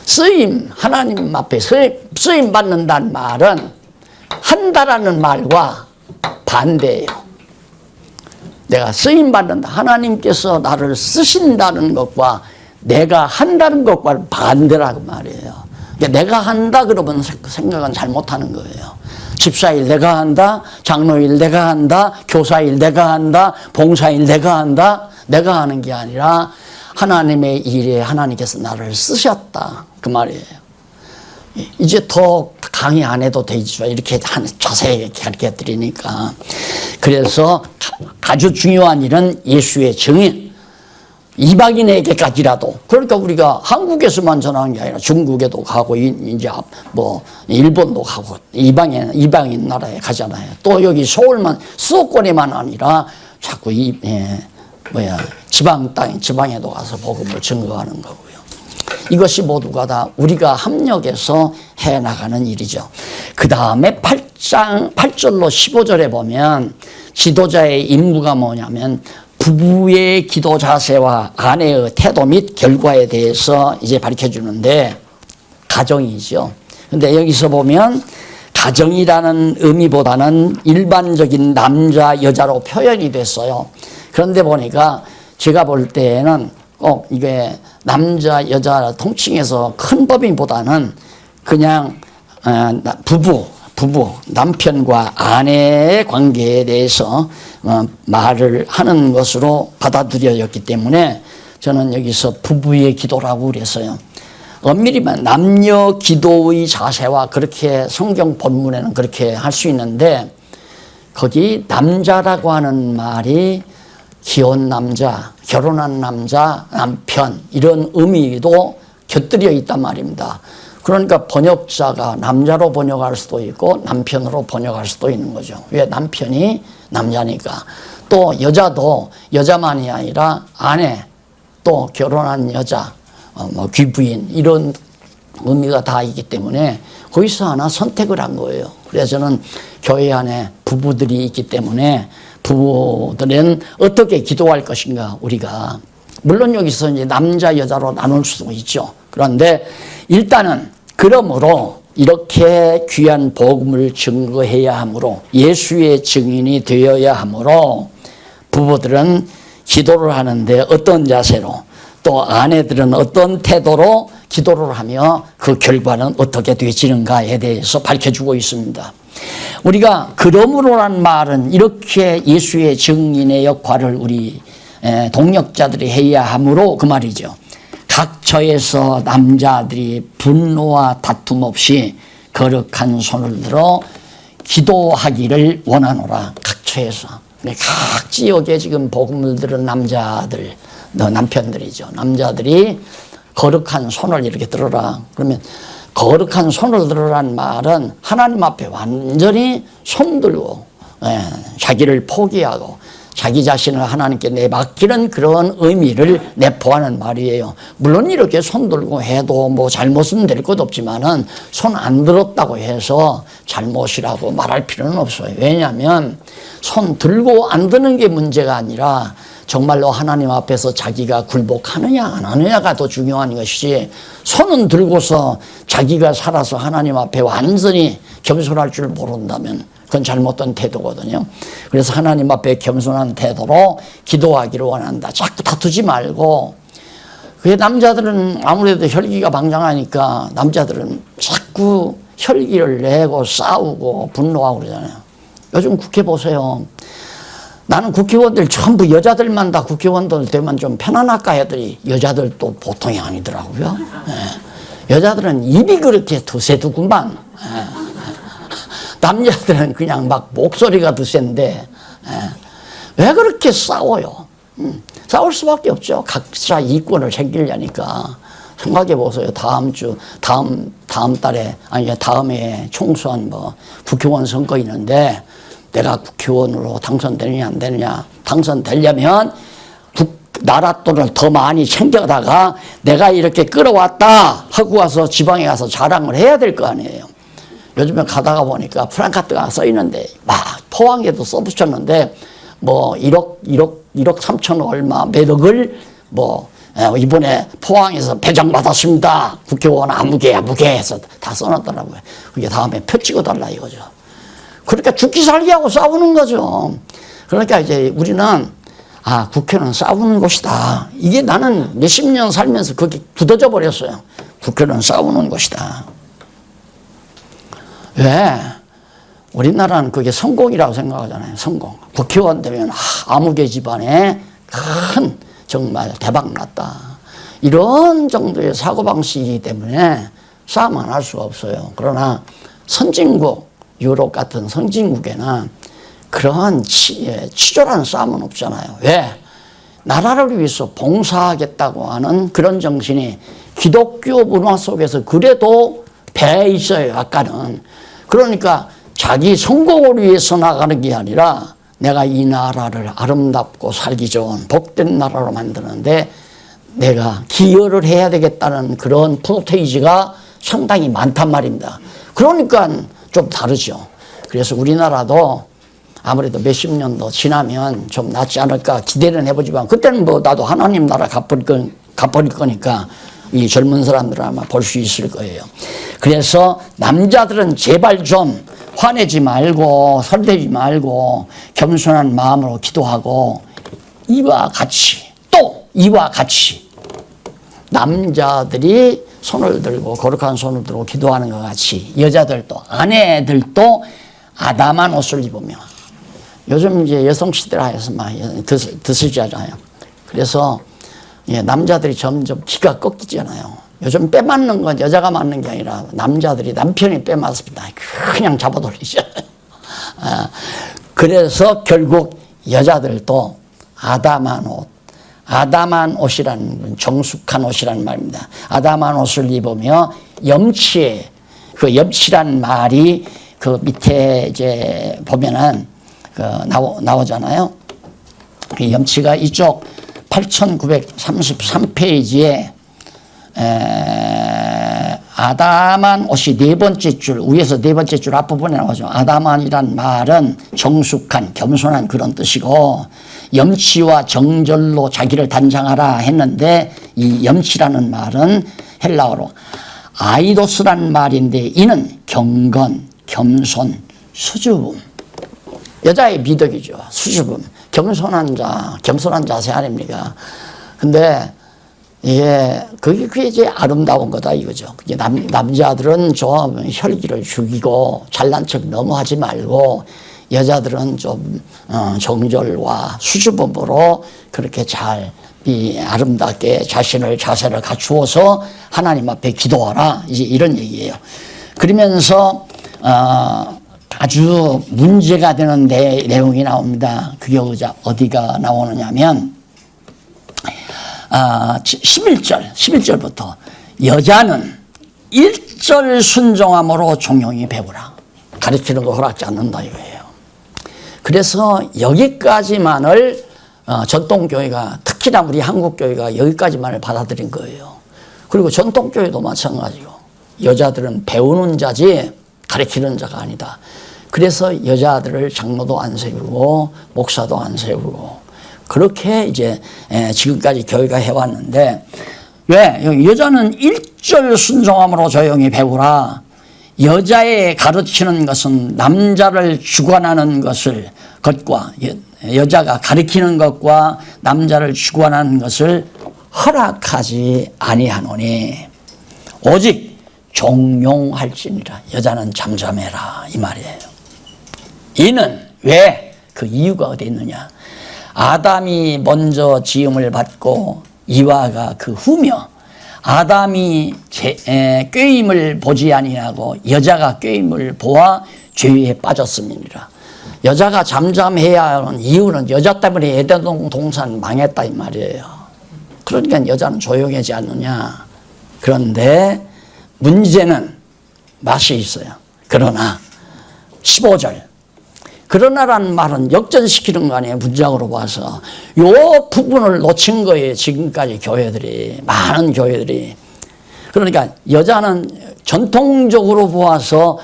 쓰임, 하나님 앞에 쓰임 받는다는 말은 한다라는 말과 반대예요. 내가 쓰임 받는다. 하나님께서 나를 쓰신다는 것과 내가 한다는 것과 반대라고 말이에요. 내가 한다 그러면 생각은 잘못하는 거예요. 집사일 내가 한다, 장로일 내가 한다, 교사일 내가 한다, 봉사일 내가 한다. 내가 하는 게 아니라 하나님의 일에 하나님께서 나를 쓰셨다 그 말이에요. 이제 더 강의 안 해도 되죠. 이렇게 자세히 가르쳐 드리니까. 그래서 아주 중요한 일은 예수의 증인. 이방인에게까지라도. 그러니까 우리가 한국에서만 전하는 게 아니라 중국에도 가고 이제 일본도 가고 이방인 나라에 가잖아요. 또 여기 서울만 수도권에만 아니라 자꾸 지방에도 가서 복음을 증거하는 거고요. 이것이 모두가 다 우리가 협력해서 해나가는 일이죠. 그 다음에 8절로 15절에 보면 지도자의 임무가 뭐냐면 부부의 기도 자세와 아내의 태도 및 결과에 대해서 이제 가르쳐 주는데 가정이죠. 근데 여기서 보면 가정이라는 의미보다는 일반적인 남자 여자로 표현이 됐어요. 그런데 보니까 제가 볼 때에는 꼭 이게 남자 여자 통칭해서 큰 법인보다는 그냥 부부 남편과 아내의 관계에 대해서 말을 하는 것으로 받아들여졌기 때문에 저는 여기서 부부의 기도라고 그랬어요. 엄밀히 말하면 남녀 기도의 자세와 그렇게 성경 본문에는 그렇게 할 수 있는데 거기 남자라고 하는 말이 기혼 남자, 결혼한 남자, 남편 이런 의미도 곁들여 있단 말입니다. 그러니까 번역자가 남자로 번역할 수도 있고 남편으로 번역할 수도 있는 거죠. 왜? 남편이 남자니까. 또 여자도 여자만이 아니라 아내, 또 결혼한 여자, 귀부인 이런 의미가 다 있기 때문에 거기서 하나 선택을 한 거예요. 그래서 저는 교회 안에 부부들이 있기 때문에 부부들은 어떻게 기도할 것인가 우리가 물론 여기서 이제 남자 여자로 나눌 수도 있죠. 그런데 일단은 그러므로 이렇게 귀한 복음을 증거해야 하므로 예수의 증인이 되어야 하므로 부부들은 기도를 하는데 어떤 자세로 또 아내들은 어떤 태도로 기도를 하며 그 결과는 어떻게 되지는가에 대해서 밝혀주고 있습니다. 우리가 그러므로란 말은 이렇게 예수의 증인의 역할을 우리 동역자들이 해야 하므로 그 말이죠. 각처에서 남자들이 분노와 다툼 없이 거룩한 손을 들어 기도하기를 원하노라. 각처에서. 각 지역에 지금 복음을 들은 남자들, 남편들이죠. 남자들이 거룩한 손을 이렇게 들어라. 그러면 거룩한 손을 들어란 말은 하나님 앞에 완전히 손들고 자기를 포기하고 자기 자신을 하나님께 내맡기는 그런 의미를 내포하는 말이에요. 물론 이렇게 손 들고 해도 뭐 잘못은 될 것 없지만은 손 안 들었다고 해서 잘못이라고 말할 필요는 없어요. 왜냐하면 손 들고 안 드는 게 문제가 아니라 정말로 하나님 앞에서 자기가 굴복하느냐 안 하느냐가 더 중요한 것이지 손은 들고서 자기가 살아서 하나님 앞에 완전히 겸손할 줄 모른다면 그건 잘못된 태도거든요. 그래서 하나님 앞에 겸손한 태도로 기도하기를 원한다. 자꾸 다투지 말고 그게 남자들은 아무래도 혈기가 방장하니까 남자들은 자꾸 혈기를 내고 싸우고 분노하고 그러잖아요. 요즘 국회 보세요. 나는 국회의원들 전부 여자들만 다 국회의원들 되면 좀 편안할까 했더니 여자들도 보통이 아니더라고요. 여자들은 입이 그렇게 드세두구만. 남자들은 그냥 막 목소리가 드센데 왜 그렇게 싸워요? 싸울 수밖에 없죠. 각자 이권을 챙기려니까. 생각해 보세요. 다음 달에 아니 다음에 총선 국회의원 선거 있는데 내가 국회의원으로 당선되느냐 안 되느냐. 당선되려면 나라 돈을 더 많이 챙겨다가 내가 이렇게 끌어왔다 하고 와서 지방에 가서 자랑을 해야 될 거 아니에요. 요즘에 가다가 보니까 프랑카드가 써 있는데 막 포항에도 써붙였는데 뭐 1억 3천 얼마 몇 억을 이번에 포항에서 배정받았습니다. 국회의원 아무개 해서 다 써놨더라고요. 그게 다음에 표 찍어달라 이거죠. 그러니까 죽기 살기 하고 싸우는 거죠. 그러니까 이제 우리는 국회는 싸우는 곳이다. 이게 나는 몇십 년 살면서 그게 굳어져 버렸어요. 국회는 싸우는 곳이다. 왜? 우리나라는 그게 성공이라고 생각하잖아요. 성공. 국회의원 되면 아무개 집안에 큰 정말 대박 났다. 이런 정도의 사고방식이기 때문에 싸움 안 할 수가 없어요. 그러나 선진국, 유럽 같은 선진국에는 그러한 치졸한 싸움은 없잖아요. 왜? 나라를 위해서 봉사하겠다고 하는 그런 정신이 기독교 문화 속에서 그래도 배에 있어요. 약간은. 그러니까 자기 성공을 위해서 나가는 게 아니라 내가 이 나라를 아름답고 살기 좋은 복된 나라로 만드는데 내가 기여를 해야 되겠다는 그런 프로테이지가 상당히 많단 말입니다. 그러니까 좀 다르죠. 그래서 우리나라도 아무래도 몇십 년 더 지나면 좀 낫지 않을까 기대는 해보지만 그때는 나도 하나님 나라 갚을 거니까 이 젊은 사람들은 아마 볼 수 있을 거예요. 그래서 남자들은 제발 좀 화내지 말고 설대지 말고 겸손한 마음으로 기도하고 이와 같이 남자들이 손을 들고 거룩한 손을 들고 기도하는 것 같이 여자들도 아내들도 아담한 옷을 입으며 요즘 이제 여성시대라 해서 막 드시잖아요. 그래서 남자들이 점점 기가 꺾이잖아요. 요즘 빼맞는 건 여자가 맞는 게 아니라 남자들이 남편이 빼맞습니다. 그냥 잡아돌리죠. 그래서 결국 여자들도 아담한 옷, 아담한 옷이라는 정숙한 옷이라는 말입니다. 아담한 옷을 입으며 염치에 그 염치란 말이 그 밑에 이제 보면은 그 나오잖아요. 그 염치가 이쪽 8933페이지에 아담한 옷이 네 번째 줄 위에서 네 번째 줄 앞부분에 나오죠. 아담한이란 말은 정숙한 겸손한 그런 뜻이고 염치와 정절로 자기를 단장하라 했는데 이 염치라는 말은 헬라어로 아이도스란 말인데 이는 경건, 겸손, 수줍음. 여자의 미덕이죠. 수줍음. 겸손한 자세 아닙니까? 근데 그게 이제 아름다운 거다 이거죠. 남자들은 좀 혈기를 죽이고 잘난 척 너무 하지 말고 여자들은 좀 정절과 수줍음으로 그렇게 잘 아름답게 자세를 갖추어서 하나님 앞에 기도하라. 이제 이런 얘기예요. 그러면서 아주 문제가 되는 내용이 나옵니다. 그게 어디가 나오느냐면 11절부터 여자는 1절 순종함으로 종용이 배우라. 가르치는 거 허락지 않는다 이거예요. 그래서 여기까지만을 전통교회가 특히나 우리 한국교회가 여기까지만을 받아들인 거예요. 그리고 전통교회도 마찬가지고 여자들은 배우는 자지 가르치는 자가 아니다. 그래서 여자들을 장로도 안 세우고 목사도 안 세우고 그렇게 이제 지금까지 교회가 해왔는데 왜? 여자는 1절 순종함으로 조용히 배우라. 여자의 가르치는 것은 남자를 주관하는 것과 여자가 가르치는 것과 남자를 주관하는 것을 허락하지 아니하노니 오직 종용할지니라. 여자는 잠잠해라 이 말이에요. 이는 왜? 그 이유가 어디 있느냐. 아담이 먼저 지음을 받고 이와가 그 후며 아담이 꾀임을 보지 아니하고 여자가 꾀임을 보아 죄에 빠졌음이니라. 여자가 잠잠해야 하는 이유는 여자 때문에 에덴 동산 망했다 이 말이에요. 그러니까 여자는 조용하지 않느냐. 그런데 문제는 맛이 있어요. 그러나 15절 그러나라는 말은 역전시키는 거 아니에요. 문장으로 봐서. 요 부분을 놓친 거예요. 지금까지 많은 교회들이. 그러니까 여자는 전통적으로 보아서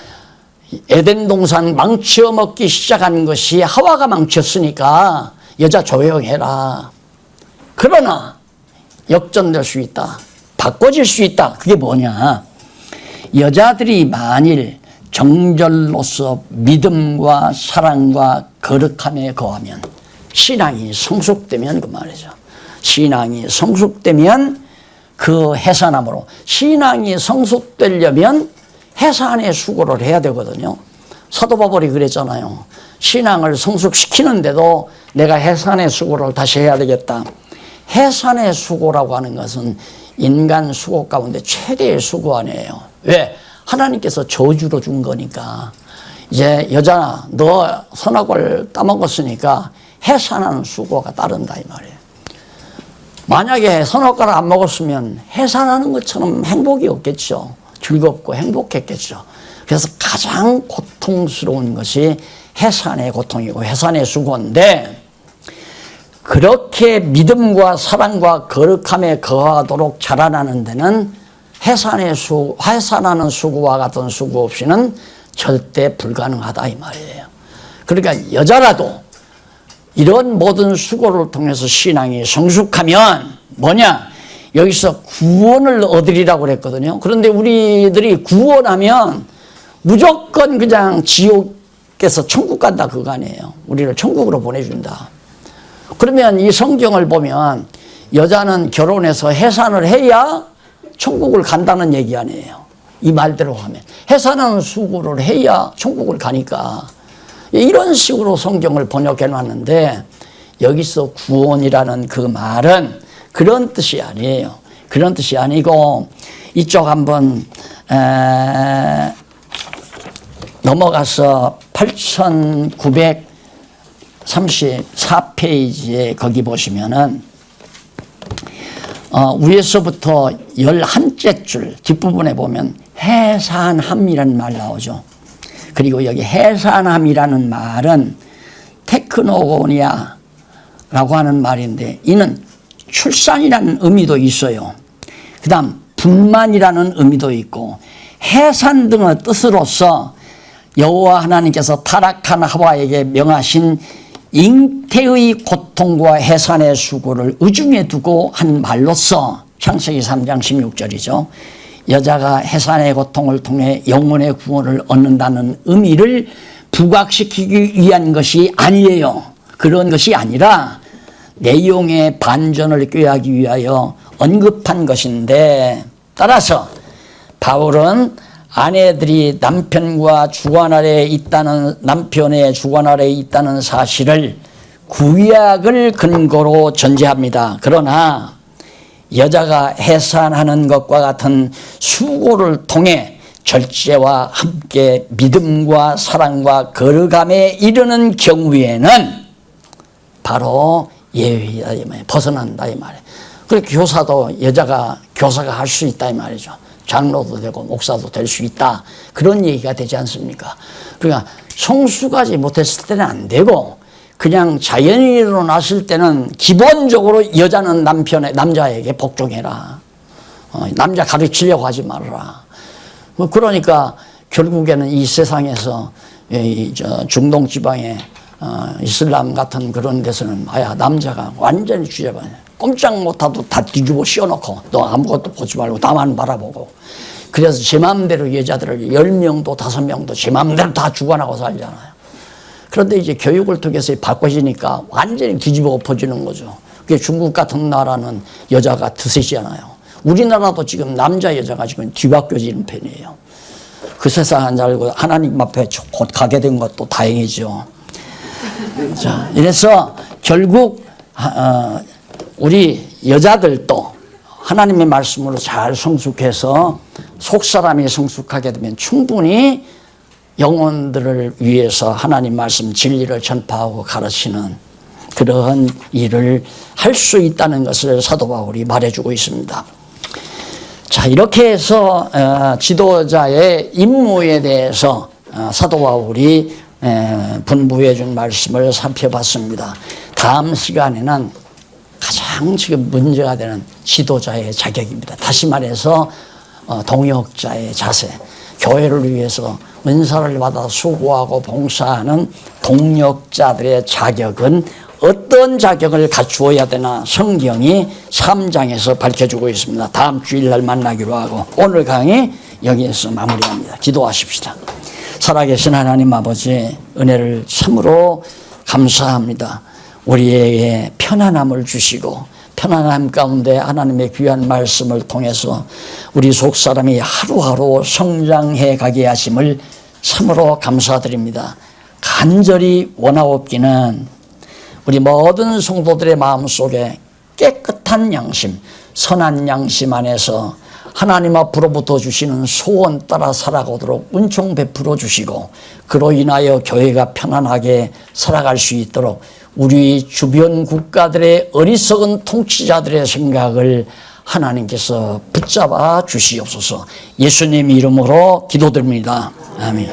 에덴 동산 망쳐먹기 시작한 것이 하와가 망쳤으니까 여자 조용해라. 그러나 역전될 수 있다. 바꿔질 수 있다. 그게 뭐냐. 여자들이 만일 정절로서 믿음과 사랑과 거룩함에 거하면 신앙이 성숙되면 그 말이죠. 신앙이 성숙되면 그 해산함으로 신앙이 성숙되려면 해산의 수고를 해야 되거든요. 사도 바울이 그랬잖아요. 신앙을 성숙시키는데도 내가 해산의 수고를 다시 해야 되겠다. 해산의 수고라고 하는 것은 인간 수고 가운데 최대의 수고 아니에요. 왜? 하나님께서 저주로 준 거니까. 이제 여자 너 선악과를 따먹었으니까 해산하는 수고가 따른다 이 말이에요. 만약에 선악과를 안 먹었으면 해산하는 것처럼 행복이 없겠죠. 즐겁고 행복했겠죠. 그래서 가장 고통스러운 것이 해산의 고통이고 해산의 수고인데 그렇게 믿음과 사랑과 거룩함에 거하도록 자라나는 데는 해산하는 수고와 같은 수고 없이는 절대 불가능하다 이 말이에요. 그러니까 여자라도 이런 모든 수고를 통해서 신앙이 성숙하면 뭐냐? 여기서 구원을 얻으리라고 그랬거든요. 그런데 우리들이 구원하면 무조건 그냥 지옥에서 천국 간다 그거 아니에요. 우리를 천국으로 보내준다. 그러면 이 성경을 보면 여자는 결혼해서 해산을 해야 천국을 간다는 얘기 아니에요. 이 말대로 하면 해산하는 수고를 해야 천국을 가니까 이런 식으로 성경을 번역해 놨는데 여기서 구원이라는 그 말은 그런 뜻이 아니에요. 그런 뜻이 아니고 이쪽 한번 넘어가서 8900 34페이지에 거기 보시면은 위에서부터 11째 줄 뒷부분에 보면 해산함이라는 말 나오죠. 그리고 여기 해산함이라는 말은 테크노고니아라고 하는 말인데 이는 출산이라는 의미도 있어요. 그 다음 분만이라는 의미도 있고 해산 등의 뜻으로서 여호와 하나님께서 타락한 하와에게 명하신 잉태의 고통과 해산의 수고를 의중에 두고 한 말로서 창세기 3장 16절이죠. 여자가 해산의 고통을 통해 영혼의 구원을 얻는다는 의미를 부각시키기 위한 것이 아니에요. 그런 것이 아니라 내용의 반전을 꾀하기 위하여 언급한 것인데, 따라서 바울은 아내들이 남편의 주관 아래에 있다는 사실을 구약을 근거로 전제합니다. 그러나 여자가 해산하는 것과 같은 수고를 통해 절제와 함께 믿음과 사랑과 거룩함에 이르는 경우에는 바로 예외이다 이 말이에요. 벗어난다 이 말이에요. 그리고 교사가 할 수 있다 이 말이죠. 장로도 되고 목사도 될 수 있다. 그런 얘기가 되지 않습니까? 그러니까 성수까지 못했을 때는 안 되고 그냥 자연인으로 났을 때는 기본적으로 여자는 남자에게 복종해라. 남자 가르치려고 하지 말아라. 그러니까 결국에는 이 세상에서 중동 지방의 이슬람 같은 그런 데서는 남자가 완전히 주제반이야. 꼼짝 못하도 다 뒤집어 씌워놓고 너 아무것도 보지 말고 나만 바라보고, 그래서 제 마음대로 여자들을 10명도 5명도 제 마음대로 다 주관하고 살잖아요. 그런데 이제 교육을 통해서 바꿔지니까 완전히 뒤집어 엎어지는 거죠. 그게 중국 같은 나라는 여자가 드세지잖아요. 우리나라도 지금 남자 여자가 지금 뒤바뀌어지는 편이에요. 그 세상 안 살고 하나님 앞에 곧 가게 된 것도 다행이죠. 자, 이래서 결국 우리 여자들도 하나님의 말씀으로 잘 성숙해서 속사람이 성숙하게 되면 충분히 영혼들을 위해서 하나님 말씀 진리를 전파하고 가르치는 그러한 일을 할 수 있다는 것을 사도 바울이 말해주고 있습니다. 자, 이렇게 해서 지도자의 임무에 대해서 사도 바울이 분부해 준 말씀을 살펴봤습니다. 다음 시간에는 가장 지금 문제가 되는 지도자의 자격입니다. 다시 말해서 동역자의 자세, 교회를 위해서 은사를 받아 수고하고 봉사하는 동역자들의 자격은 어떤 자격을 갖추어야 되나 성경이 3장에서 밝혀주고 있습니다. 다음 주일날 만나기로 하고 오늘 강의 여기에서 마무리합니다. 기도하십시다. 살아계신 하나님 아버지, 은혜를 참으로 감사합니다. 우리에게 편안함을 주시고 편안함 가운데 하나님의 귀한 말씀을 통해서 우리 속사람이 하루하루 성장해 가게 하심을 참으로 감사드립니다. 간절히 원하옵기는 우리 모든 성도들의 마음속에 깨끗한 양심, 선한 양심 안에서 하나님 앞으로부터 주시는 소원 따라 살아가도록 은총 베풀어 주시고, 그로 인하여 교회가 편안하게 살아갈 수 있도록 우리 주변 국가들의 어리석은 통치자들의 생각을 하나님께서 붙잡아 주시옵소서. 예수님 이름으로 기도드립니다. 아멘.